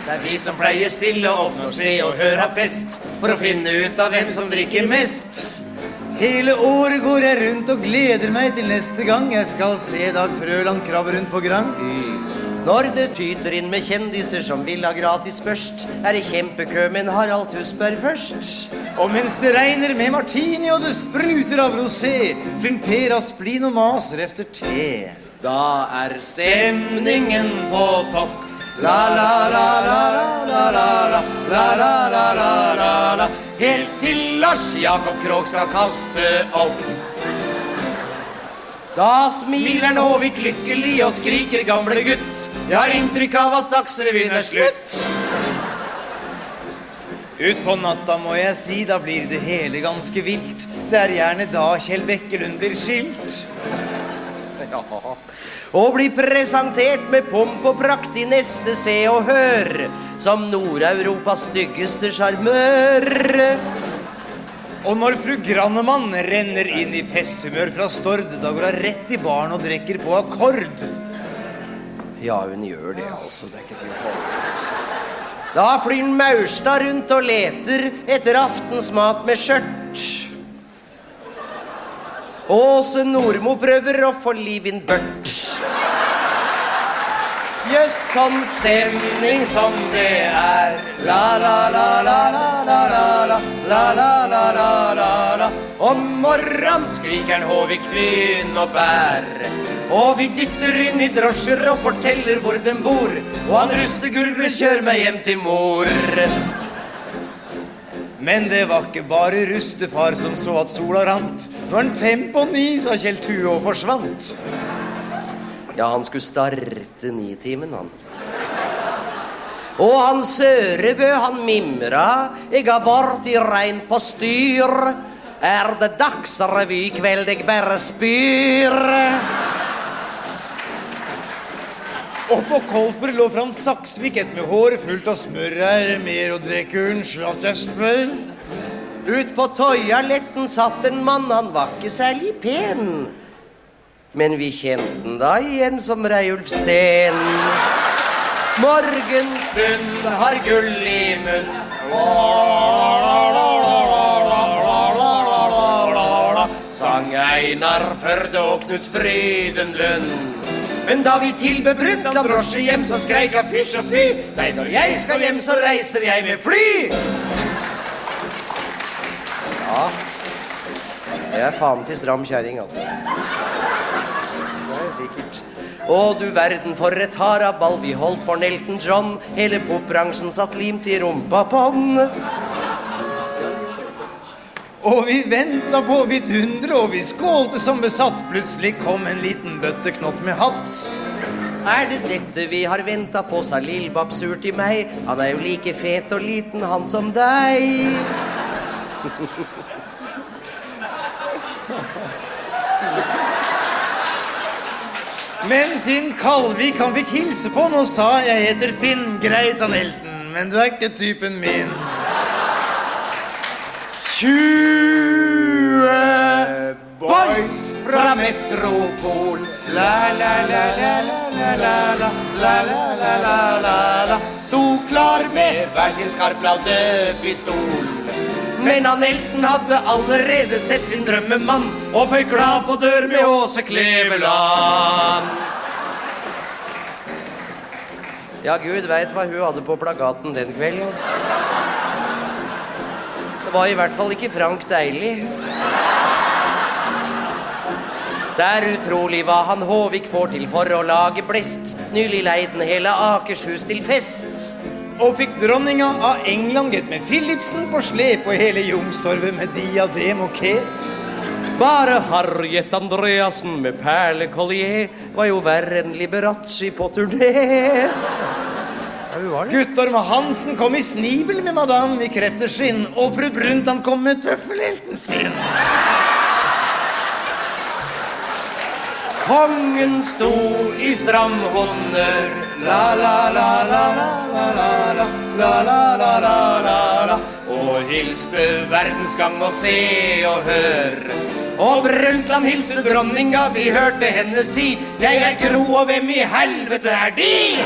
Det vi som pleier stille opp når Se og Hør har fest, for å finne ut av hvem som drikker mest. Hele året går jeg rundt og gleder meg til neste gang jeg skal se Dag Frøland krabbe rundt på Grand. Når det tyter inn med kjendiser som vil ha gratis først, det kjempekø, men Harald Tusberg først. Og mens det regner med martini og det spruter av rosé, flimperer splin og maser efter te. Da stemningen på topp. La la la la la la la la la la la la la. Helt til Lars Jakob Krog skal kaste opp. Da smiler Nåvik lykkelig og skriker gamle gutt. Jeg har inntrykk av at Dagsrevyen slutt. Ut på natta må jeg si, da blir det hele ganske vilt. Det gjerne da Kjell Bekkelund blir skilt. Ja. Og blir presentert med pomp og prakt I neste Se og Hør, som Nord-Europas styggeste charmør. Og når fru Grannemann renner inn I festhumør fra Stord, da går hun rett I baren og drekker på akkord. Ja, hun gjør det altså, det ikke til å holde. Da flyr Maurstad rundt og leter etter aftensmat med skjørt. Åse Nordmo prøver å få liv inn børt. Jøss, sånn stemning som det La la la la la la la la la la la la la. Om morgenen skriker Håvik begynn og bær. Og vi dytter inn I drosjer og forteller hvor den bor. Og han rustegurgler kjør meg hjem til mor. Men det var ikke bare rustefar som så at sola rant. Nå 5 på 9, sa Kjell Tue og forsvant. Ja, han skulle starte 9-timen, han. Og han Sørebø, han mimra. Jeg har vært I rein på styr. Det dagsrevy I kveld jeg bare spyr? Og på Kolsberg lå Frans Saksvik et med håret fullt av smør. Mer å drekke, unnskyld at jeg spør. Ut på toaletten satt en mann, han var ikke særlig pen. Men vi kjente den da igjen som Reiulf Steen. Morgenstund har gull I munn. Sang Einar Førde og Knut Frydenlund. Men da vi tilbød Brundtland drosje hjem, så skreik han fysj og fy. Nei, når jeg skal hjem, så reiser jeg med fly. Ja, det faen til stram kjæring, altså. Det sikkert. Å, du verden for et haraball vi holdt for Elton John. Hele popbransjen satt limt I rumpa på den. Og vi ventet på vidundre, og vi skålte som besatt. Plutselig kom en liten bøtteknott med hatt. Det dette vi har ventet på, sa Lillebab sur til meg. Han jo like fet og liten, han som deg. Men Finn Kalvik, han fikk hilse på han og sa jeg heter Finn. Greit, sa Elton, men du ikke typen min. 20 boys fra Metropol. La la la la la la la la la la la la la. Sto klar med hver sin skarplade pistol. Men han Elton hadde allerede sett sin drømmemann og fikk glad på dør med Åse Kleveland. Ja, Gud vet hva hun hadde på plakaten den kvelden. Det var I hvert fall ikke Frank Deilig. Det utrolig hva han Håvik får til for å lage blest. Nylig leiden hele Akershus til fest. Og fikk dronninga av England gett med Philipsen på slep og hele Jungstorvet med diadem og kep. Bare Harriet Andreasen med perlekollier var jo verre enn Liberace på turné. Ja, Guttorm Hansen kom I snibel med madame I krepterskinn, og fru Brundtland kom med tøffelhelten sin. Kongen sto I stram honnør. La la la la la la la la la la la la la. Og hilste verdensgang og Se og Hør. Og Brundtland hilste dronninga, vi hørte henne si: jeg Gro, og hvem I helvete de?